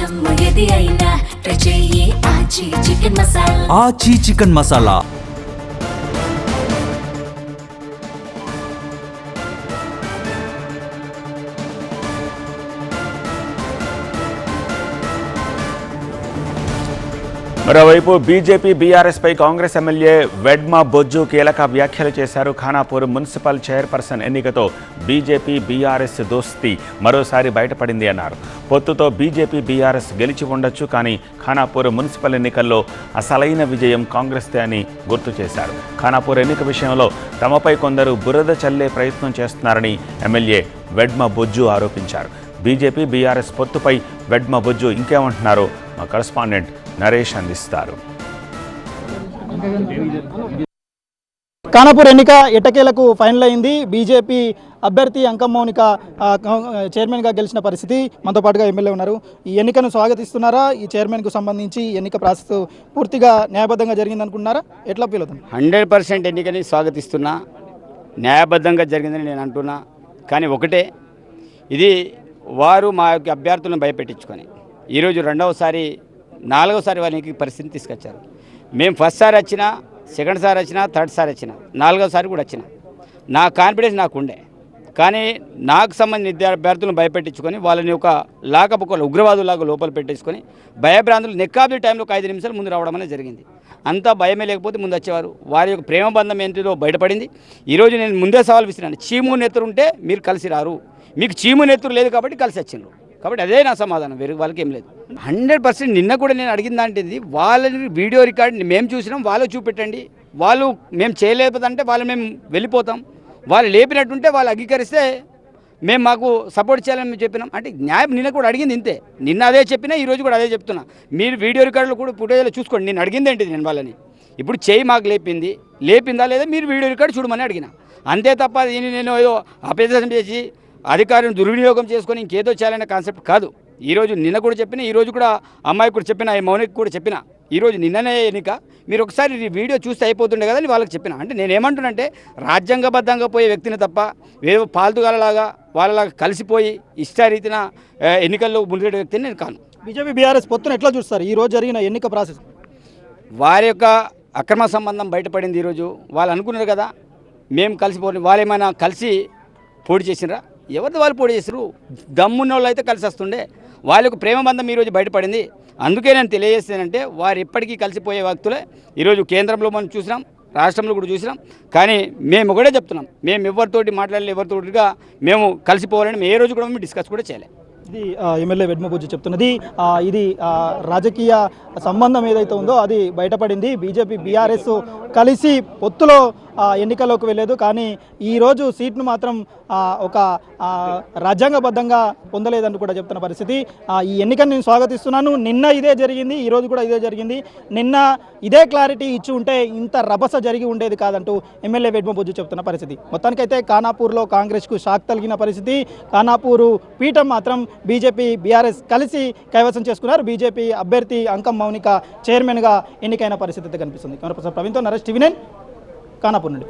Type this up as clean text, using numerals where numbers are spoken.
జమ్ము ఏది అయినా ట్రై చెయ్యి ఆచి చికెన్ మసాలా. ఆచి చికెన్ మసాలా. మరోవైపు బీజేపీ బీఆర్ఎస్ పై కాంగ్రెస్ ఎమ్మెల్యే వెడ్మా బొజ్జు కీలక వ్యాఖ్యలు చేశారు. ఖానాపూర్ మున్సిపల్ చైర్పర్సన్ ఎన్నికతో బీజేపీ బీఆర్ఎస్ దోస్తీ మరోసారి బయటపడింది అన్నారు. పొత్తుతో బీజేపీ బీఆర్ఎస్ గెలిచి ఉండొచ్చు, కానీ ఖానాపూర్ మున్సిపల్ ఎన్నికల్లో అసలైన విజయం కాంగ్రెస్దే అని గుర్తు చేశారు. ఖానాపూర్ ఎన్నిక విషయంలో తమపై కొందరు బురద చల్లే ప్రయత్నం చేస్తున్నారని ఎమ్మెల్యే వెడ్మా బొజ్జు ఆరోపించారు. బీజేపీ బీఆర్ఎస్ పొత్తుపై వెడ్మా బొజ్జు ఇంకేమంటున్నారో మా కరెస్పాండెంట్ నరేష్ అందిస్తారు. ఖానాపూర్ ఎన్నిక ఎట్టకేలకు ఫైనల్ అయింది. బీజేపీ అభ్యర్థి అంకం మౌనిక చైర్మన్గా గెలిచిన పరిస్థితి. మనతో పాటుగా ఎమ్మెల్యే ఉన్నారు. ఈ ఎన్నికను స్వాగతిస్తున్నారా? ఈ చైర్మన్కు సంబంధించి ఎన్నిక ప్రాసెస్ పూర్తిగా న్యాయబద్ధంగా జరిగింది అనుకుంటున్నారా? ఎట్లా ఫీల్ అవుతుంది? 100% ఎన్నికని స్వాగతిస్తున్నా, న్యాయబద్ధంగా జరిగిందని నేను అంటున్నా. కానీ ఒకటే, ఇది వారు మా యొక్క అభ్యర్థులను భయపెట్టించుకొని ఈరోజు రెండవసారి 4వసారి వారికి పరిస్థితిని తీసుకొచ్చారు. మేము ఫస్ట్ సారి వచ్చినా, సెకండ్ సారి వచ్చినా, థర్డ్ సారి వచ్చినా, 4వసారి కూడా వచ్చినా నా కాన్ఫిడెన్స్ నాకు ఉండే. కానీ నాకు సంబంధించిన అభ్యర్థులను భయపెట్టించుకొని వాళ్ళని ఒక లాకప్ ఒక ఉగ్రవాదులాగా లోపల పెట్టేసుకొని భయభ్రాంతులు నెక్కాబీ టైంలో ఒక 5 నిమిషాలు ముందు రావడం అనేది జరిగింది. అంతా భయమే లేకపోతే ముందు వచ్చేవారు. వారి యొక్క ప్రేమ బంధం ఏంటిదో బయటపడింది. ఈరోజు నేను ముందే సవాల్ విసిరాను, చీము నెత్తురు ఉంటే మీరు కలిసి రారు, మీకు చీము నెత్తురు లేదు కాబట్టి కలిసి వచ్చిండ్రు. కాబట్టి అదే నా సమాధానం, వేరే వాళ్ళకి ఏం లేదు. 100% నిన్న కూడా నేను అడిగిన దాంటిది, వాళ్ళని వీడియో రికార్డ్ మేము చూసినాం, వాళ్ళు చూపెట్టండి. వాళ్ళు మేము చేయలేదంటే వాళ్ళు మేము వెళ్ళిపోతాం, వాళ్ళు లేపినట్టుంటే వాళ్ళు అంగీకరిస్తే మేము మాకు సపోర్ట్ చేయాలని మేము చెప్పినాం. అంటే న్యాయం నిన్న కూడా అడిగింది ఇంతే. నిన్న అదే చెప్పినా ఈరోజు కూడా అదే చెప్తున్నా. మీరు వీడియో రికార్డులు కూడా ఫుటేజ్లో చూసుకోండి. నేను అడిగింది ఏంటిది, నేను వాళ్ళని ఇప్పుడు చేయి మాకు లేపిందా లేదా మీరు వీడియో రికార్డు చూడమని అడిగిన, అంతే తప్ప దీన్ని నేను ఏదో అపేదం చేసి అధికారిని దుర్వినియోగం చేసుకొని ఇంకేదో చేయాలనే కాన్సెప్ట్ కాదు. ఈరోజు నిన్న కూడా చెప్పిన, ఈరోజు కూడా అమ్మాయి కూడా చెప్పిన, ఈ మౌనికి కూడా చెప్పిన, ఈరోజు నిన్ననే ఎన్నిక, మీరు ఒకసారి ఈ వీడియో చూస్తే అయిపోతుండే కదా అని వాళ్ళకి చెప్పిన. అంటే నేను ఏమంటున్నానంటే, రాజ్యాంగబద్ధంగా పోయే వ్యక్తిని తప్ప ఏదో పాల్తుగాలలాగా వాళ్ళలాగా కలిసిపోయి ఇష్టారీతిన ఎన్నికల్లో ముందుకెళ్ళే వ్యక్తిని నేను కాను. బీజేపీ బీఆర్ఎస్ పొత్తును ఎట్లా చూస్తారు ఈ రోజు జరిగిన ఎన్నిక ప్రాసెస్? వారి యొక్క అక్రమ సంబంధం బయటపడింది. ఈరోజు వాళ్ళు అనుకున్నారు కదా మేము కలిసిపోయి, వాళ్ళు ఏమైనా కలిసి పోటీ చేసినరా? ఎవరిది వాళ్ళు పోటీ చేశారు? దమ్మున్న వాళ్ళు అయితే కలిసి వస్తుండే. వాళ్ళ యొక్క ప్రేమ బంధం ఈరోజు బయటపడింది. అందుకే నేను తెలియజేస్తానంటే, వారు ఎప్పటికీ కలిసిపోయే వ్యక్తులే. ఈరోజు కేంద్రంలో మనం చూసినాం, రాష్ట్రంలో కూడా చూసినాం. కానీ మేము ఒకటే చెప్తున్నాం, మేము ఎవరితోటి మాట్లాడలే, ఎవరితోటిగా మేము కలిసిపోవాలని మేము ఏ రోజు కూడా మేము డిస్కస్ కూడా చేయలేదు. ఇది ఎమ్మెల్యే వెడ్మ బొజ్జు చెప్తున్నది. ఇది రాజకీయ సంబంధం ఏదైతే ఉందో అది బయటపడింది. బీజేపీ బీఆర్ఎస్ కలిసి పొత్తులో ఎన్నికల్లోకి వెళ్ళలేదు, కానీ ఈరోజు సీట్ను మాత్రం ఒక రాజ్యాంగబద్ధంగా పొందలేదని కూడా చెప్తున్న పరిస్థితి. ఈ ఎన్నికను నేను స్వాగతిస్తున్నాను. నిన్న ఇదే జరిగింది, ఈరోజు కూడా ఇదే జరిగింది. నిన్న ఇదే క్లారిటీ ఇచ్చి ఉంటే ఇంత రభస జరిగి ఉండేది కాదంటూ ఎమ్మెల్యే వెడ్మ బొజ్జు చెప్తున్న పరిస్థితి. మొత్తానికైతే ఖానాపూర్లో కాంగ్రెస్కు షాక్ తగిలిన పరిస్థితి. ఖానాపూరు పీఠం మాత్రం బీజేపీ బీఆర్ఎస్ కలిసి కైవసం చేసుకున్నారు. బీజేపీ అభ్యర్థి అంకం మౌనిక చైర్మన్గా ఎన్నికైన పరిస్థితి అయితే కనిపిస్తుంది. కెమెరా పర్సన్ ప్రవీణ్తో నరేష్, TV9 ఖానాపూర్ నుండి.